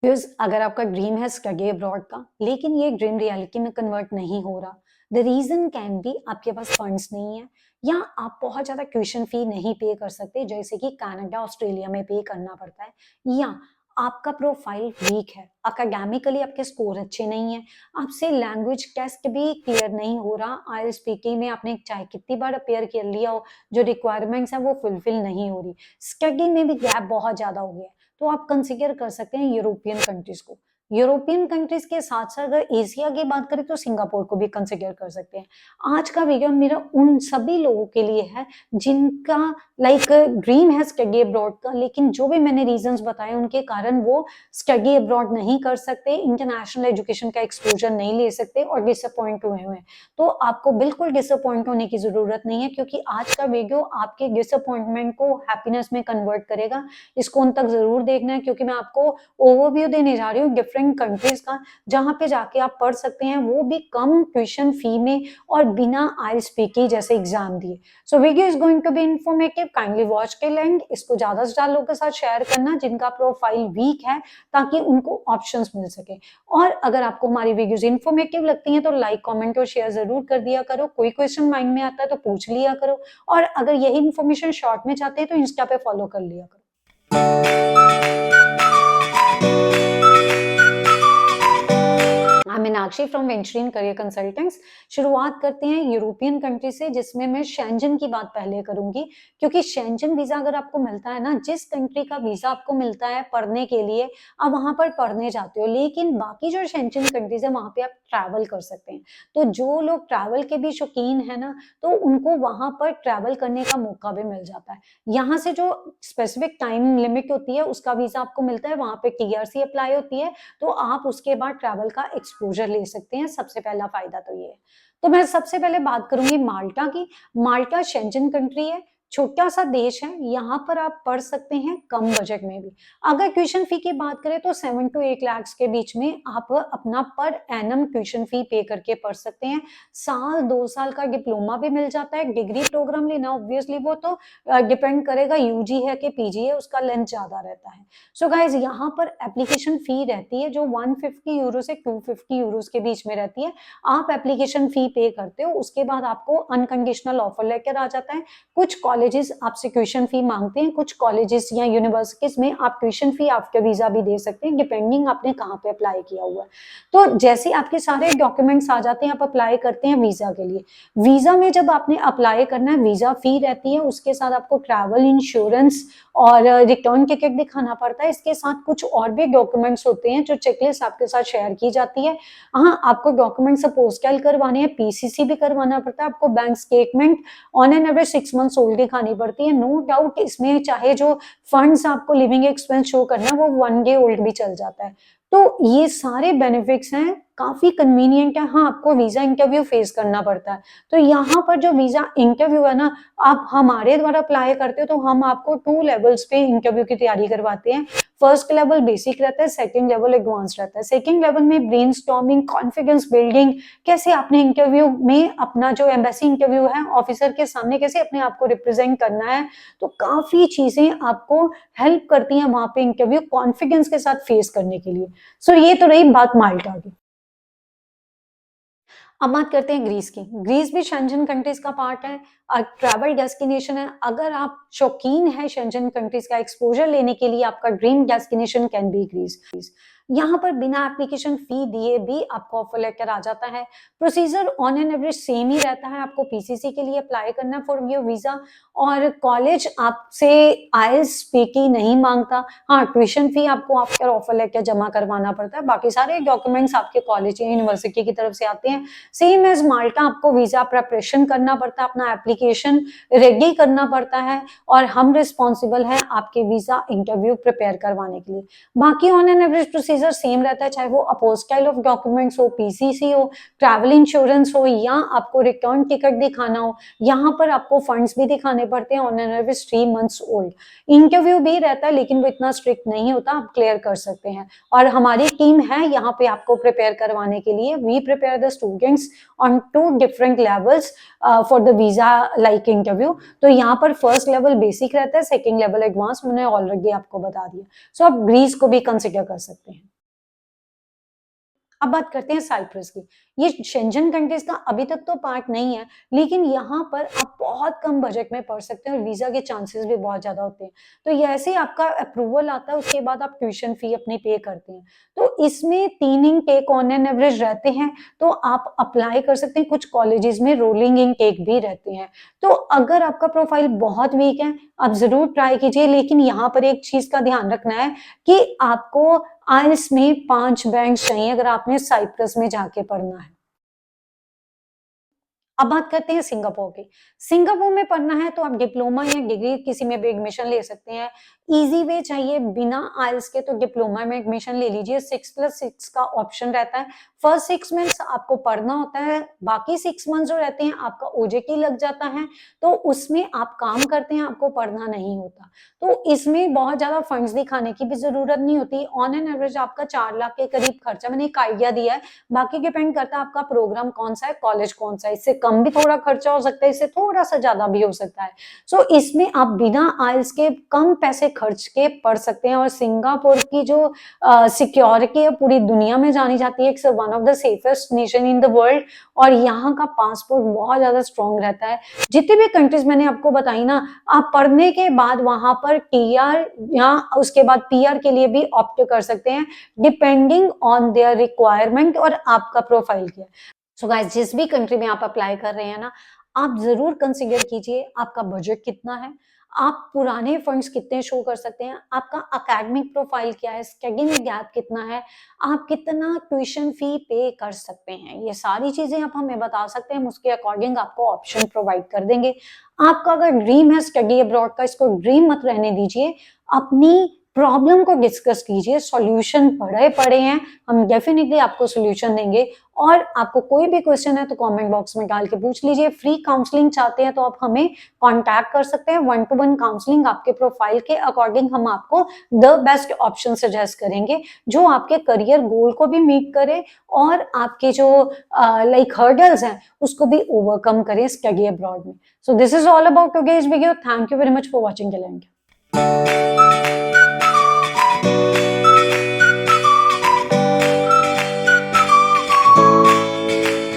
Because अगर आपका dream है स्टडी अब्रॉड का, लेकिन ये ड्रीम रियलिटी में कन्वर्ट नहीं हो रहा, द रीज़न कैन बी आपके पास फंड्स नहीं है या आप बहुत ज़्यादा ट्यूशन फ़ी नहीं पे कर सकते, जैसे कि कनाडा, ऑस्ट्रेलिया में पे करना पड़ता है, या आपका प्रोफाइल वीक है, एकेडमिकली आपके स्कोर अच्छे नहीं हैं, आपसे लैंग्वेज टेस्ट भी क्लियर नहीं हो रहा, आईएलटीएस स्पीकिंग में आपने चाहे कितनी बार अपीयर कर लिया हो, जो रिक्वायरमेंट्स हैं वो फुलफिल नहीं हो रही, स्टडी में भी गैप बहुत ज़्यादा हो गया है। तो आप कंसीडर कर सकते हैं यूरोपियन कंट्रीज को। यूरोपियन कंट्रीज के साथ साथ अगर एशिया की बात करें तो सिंगापुर को भी कंसीडर कर सकते हैं। आज का वीडियो मेरा उन सभी लोगों के लिए है जिनका लाइक ड्रीम है स्टडी अब्रॉड का, लेकिन जो भी मैंने रीजंस बताए उनके कारण वो स्टडी अब्रॉड नहीं कर सकते, इंटरनेशनल एजुकेशन का एक्सपोजर नहीं ले सकते और डिसअपॉइंट हुए हुए हैं। तो आपको बिल्कुल डिसअपॉइंट होने की जरूरत नहीं है, क्योंकि आज का वीडियो आपके डिसअपॉइंटमेंट को हैप्पीनेस में कन्वर्ट करेगा। इसको उन तक जरूर देखना है, क्योंकि मैं आपको ओवरव्यू देने जा रही हूँ डिफरेंट कंट्रीज का, जहां पे जाके आप पढ़ सकते हैं, वो भी कम ट्यूशन फी में और बिना आईएलटीएस स्पीकिंग जैसे एग्जाम दिए। So video is going to be informative, kindly watch के एंड इसको ज्यादा से ज्यादा लोगों के साथ शेयर करना जिनका प्रोफाइल वीक है, ताकि उनको ऑप्शंस मिल सके। और अगर आपको हमारी वीडियोस इंफॉर्मेटिव लगती हैं तो लाइक, कमेंट और शेयर जरूर कर दिया करो। कोई क्वेश्चन माइंड में आता है तो पूछ लिया करो, और अगर यही इन्फॉर्मेशन शॉर्ट में चाहते हैं तो इंस्टा पे फॉलो कर लिया करो। Meenakshi from venture in career consultants. शुरुआत करते हैं यूरोपियन कंट्री से, जिसमें मैं शेंजन की बात पहले करूंगी, क्योंकि शेंजन वीजा अगर आपको मिलता है ना, जिस कंट्री का वीजा आपको मिलता है पढ़ने के लिए, आप वहां पर पढ़ने जाते हो, लेकिन बाकी जो शेंजन कंट्रीज है वहां पे आप ट्रैवल कर सकते हैं। तो जो लोग ट्रैवल के भी शौकीन है ना, तो उनको वहां पर ट्रैवल करने का मौका भी मिल जाता है। यहाँ से जो स्पेसिफिक टाइम लिमिट होती है उसका वीजा आपको मिलता है, वहां पे टीआरसी अप्लाई होती है, तो आप उसके बाद ट्रैवल का एक्सपोजर ले सकते हैं। सबसे पहला फायदा तो ये है। तो मैं सबसे पहले बात करूंगी माल्टा की। माल्टा शेंजन कंट्री है, छोटा सा देश है, यहाँ पर आप पढ़ सकते हैं कम बजट में भी। अगर ट्यूशन फी की बात करें तो 7 to 8 लाख के बीच में आप अपना पर एनम ट्यूशन फी पे करके पढ़ सकते हैं। साल 2 साल का डिप्लोमा भी मिल जाता है। डिग्री प्रोग्राम लेना ऑब्वियसली वो तो डिपेंड करेगा यूजी है कि पीजी है, उसका लेंथ ज्यादा रहता है। सो गाइज यहाँ पर एप्लीकेशन फी रहती है जो 150 यूरो से 250 यूरो के बीच में रहती है। आप एप्लीकेशन फी पे करते हो, उसके बाद आपको अनकंडीशनल ऑफर लेकर आ जाता है। कुछ कॉलेजेस आपसे ट्यूशन फी मांगते हैं, कुछ कॉलेजेस या यूनिवर्सिटीज में आप ट्यूशन फी आफ्टर वीजा भी दे सकते हैं, डिपेंडिंग आपने कहाँ पे अप्लाई किया हुआ है। तो जैसे आपके सारे डॉक्यूमेंट्स आ जाते हैं, आप अप्लाई करते हैं वीजा के लिए। वीजा में जब आपने अप्लाई करना है, वीजा फी रहती है, उसके साथ आपको ट्रैवल इंश्योरेंस और रिटर्न टिकट दिखाना पड़ता है। इसके साथ कुछ और भी डॉक्यूमेंट्स होते हैं जो चेकलिस्ट आपके साथ शेयर की जाती है। हाँ, आपको डॉक्यूमेंट सपोज कैल करवाने हैं, पीसीसी भी करवाना पड़ता है, आपको bank statement on an average 6 months old दिखानी पड़ती है। नो डाउट इसमें चाहे जो फंड्स आपको लिविंग एक्सपेंस शो करना है वो 1 डे ओल्ड भी चल जाता है। तो ये सारे बेनिफिट्स हैं, काफी कन्वीनियंट है। हाँ, आपको वीजा इंटरव्यू फेस करना पड़ता है। तो यहाँ पर जो वीजा इंटरव्यू है ना, आप हमारे द्वारा अप्लाई करते हो तो हम आपको 2 लेवल्स पे इंटरव्यू की तैयारी करवाते हैं। फर्स्ट लेवल बेसिक रहता है, सेकंड लेवल एडवांस रहता है। सेकंड लेवल में ब्रेनस्टॉर्मिंग, कॉन्फिडेंस बिल्डिंग, कैसे आपने इंटरव्यू में अपना जो एम्बेसी इंटरव्यू है ऑफिसर के सामने कैसे अपने आप को रिप्रेजेंट करना है, तो काफी चीजें आपको हेल्प करती हैं वहां पे इंटरव्यू कॉन्फिडेंस के साथ फेस करने के लिए। सो ये तो रही बात माल्टा की। अब बात करते हैं ग्रीस की। ग्रीस भी शेंजन कंट्रीज का पार्ट है, ट्रैवल डेस्टिनेशन है। अगर आप शौकीन है शेंजन कंट्रीज का एक्सपोजर लेने के लिए, आपका dream destination can be Greece. यहाँ पर बिना एप्लीकेशन फी दिए भी आपको ऑफर लेकर आ जाता है। Procedure on an average same ही रहता है। आपको पीसीसी के लिए अप्लाई करना फॉर योर वीजा, और कॉलेज आपसे आईएलटीएस स्पीकिंग नहीं मांगता। हाँ, ट्यूशन फी आपको आफ्टर ऑफर लेकर जमा करवाना पड़ता है, बाकी सारे डॉक्यूमेंट्स आपके कॉलेज या यूनिवर्सिटी की तरफ से आते हैं। सेम एज माल्टा, आपको वीजा प्रिपरेशन करना पड़ता है, अपना एप्लीकेशन रेडी करना पड़ता है, और हम रिस्पॉन्सिबल हैं आपके वीजा इंटरव्यू प्रिपेयर करवाने के लिए। बाकी on an average procedure same रहता है, चाहे वो अपोस्टाइल ऑफ डॉक्यूमेंट्स हो, पीसीसी हो, ट्रैवल इंश्योरेंस हो, या आपको रिटर्न टिकट दिखाना हो। यहाँ पर आपको फंड्स भी दिखाने पड़ते हैं on an average 3 months old. Interview भी रहता है, लेकिन वो इतना स्ट्रिक्ट नहीं होता, आप क्लियर कर सकते हैं। और हमारी टीम है यहाँ पे आपको प्रिपेयर करवाने के लिए। We prepare the students on 2 different levels for the visa like interview. तो यहाँ पर फर्स्ट लेवल बेसिक रहता है, सेकेंड लेवल एडवांस, मैंने ऑलरेडी आपको बता दिया। सो आप ग्रीस को भी कंसिडर कर सकते हैं। अब बात करते हैं साइप्रस की। ये शेंजन कंट्रीज का अभी तक तो पार्ट नहीं है, लेकिन यहाँ पर आप बहुत कम बजट में पढ़ सकते हैं और वीजा के चांसेस भी बहुत ज्यादा होते हैं। तो ये ऐसे ही आपका अप्रूवल आता है, उसके बाद आप ट्यूशन फी अपनी पे करते हैं। तो इसमें 3 इनटेक ऑन एन एवरेज रहते हैं, तो आप अप्लाई कर सकते हैं। कुछ कॉलेजेस में रोलिंग इनटेक भी रहते हैं। तो अगर आपका प्रोफाइल बहुत वीक है, आप जरूर ट्राई कीजिए, लेकिन यहाँ पर एक चीज का ध्यान रखना है कि आपको आइल्स में 5 बैंक चाहिए अगर आपने साइप्रस में जाके पढ़ना है। अब बात करते हैं सिंगापुर की। सिंगापुर में पढ़ना है तो आप डिप्लोमा या डिग्री किसी में भी एडमिशन ले सकते हैं। इजी वे चाहिए बिना आइल्स के तो डिप्लोमा में एडमिशन ले लीजिए। 6+6 का ऑप्शन रहता है। फर्स्ट 6 मंथ्स आपको पढ़ना होता है, बाकी 6 मंथ्स जो रहते हैं आपका ओजेटी लग जाता है, तो उसमें आप काम करते हैं, आपको पढ़ना नहीं होता। तो इसमें बहुत ज्यादा फंड्स दिखाने की भी जरूरत नहीं होती। ऑन एन एवरेज आपका 4 लाख के करीब खर्चा, मैंने एक आइडिया दिया है, बाकी डिपेंड करता है आपका प्रोग्राम कौन सा है, कॉलेज कौन सा है। इससे कम भी थोड़ा खर्चा हो सकता है, इससे थोड़ा सा ज्यादा भी हो सकता है। सो इसमें आप बिना आइल्स के कम पैसे खर्च के पढ़ सकते हैं। और सिंगापुर की जो सिक्योरिटी है पूरी दुनिया में जानी जाती है, it's one of the safest nation in the world. और यहाँ का पासपोर्ट बहुत ज्यादा स्ट्रॉन्ग रहता है। जितनी भी कंट्रीज मैंने आपको बताई ना, आप पढ़ने के बाद वहां पर टीआर या उसके बाद पीआर के लिए भी ऑप्ट कर सकते हैं, डिपेंडिंग ऑन देयर रिक्वायरमेंट और आपका प्रोफाइल क्या है। सो गाइस, जिस भी कंट्री में आप अप्लाई कर रहे हैं ना, आप जरूर कंसीडर कीजिए आपका बजट कितना है, आप पुराने फंड्स कितने शो कर सकते हैं, आपका एकेडमिक प्रोफाइल क्या है, स्टडी गैप कितना है, आप कितना ट्यूशन फी पे कर सकते हैं। ये सारी चीजें आप हमें बता सकते हैं, हम उसके अकॉर्डिंग आपको ऑप्शन प्रोवाइड कर देंगे। आपका अगर ड्रीम है स्टडी अब्रॉड का, इसको ड्रीम मत रहने दीजिए। अपनी प्रॉब्लम को डिस्कस कीजिए, सॉल्यूशन पढ़े पड़े हैं, हम डेफिनेटली आपको सॉल्यूशन देंगे। और आपको कोई भी क्वेश्चन है तो कमेंट बॉक्स में डाल के पूछ लीजिए। फ्री काउंसलिंग चाहते हैं तो आप हमें कांटेक्ट कर सकते हैं। 1-to-1 काउंसलिंग, आपके प्रोफाइल के अकॉर्डिंग हम आपको द बेस्ट ऑप्शन सजेस्ट करेंगे, जो आपके करियर गोल को भी मीट करे और आपके जो लाइक हर्डल्स हैं उसको भी ओवरकम करें स्टडी अब्रॉड में। So this is all about today's video. Thank you very much for watching the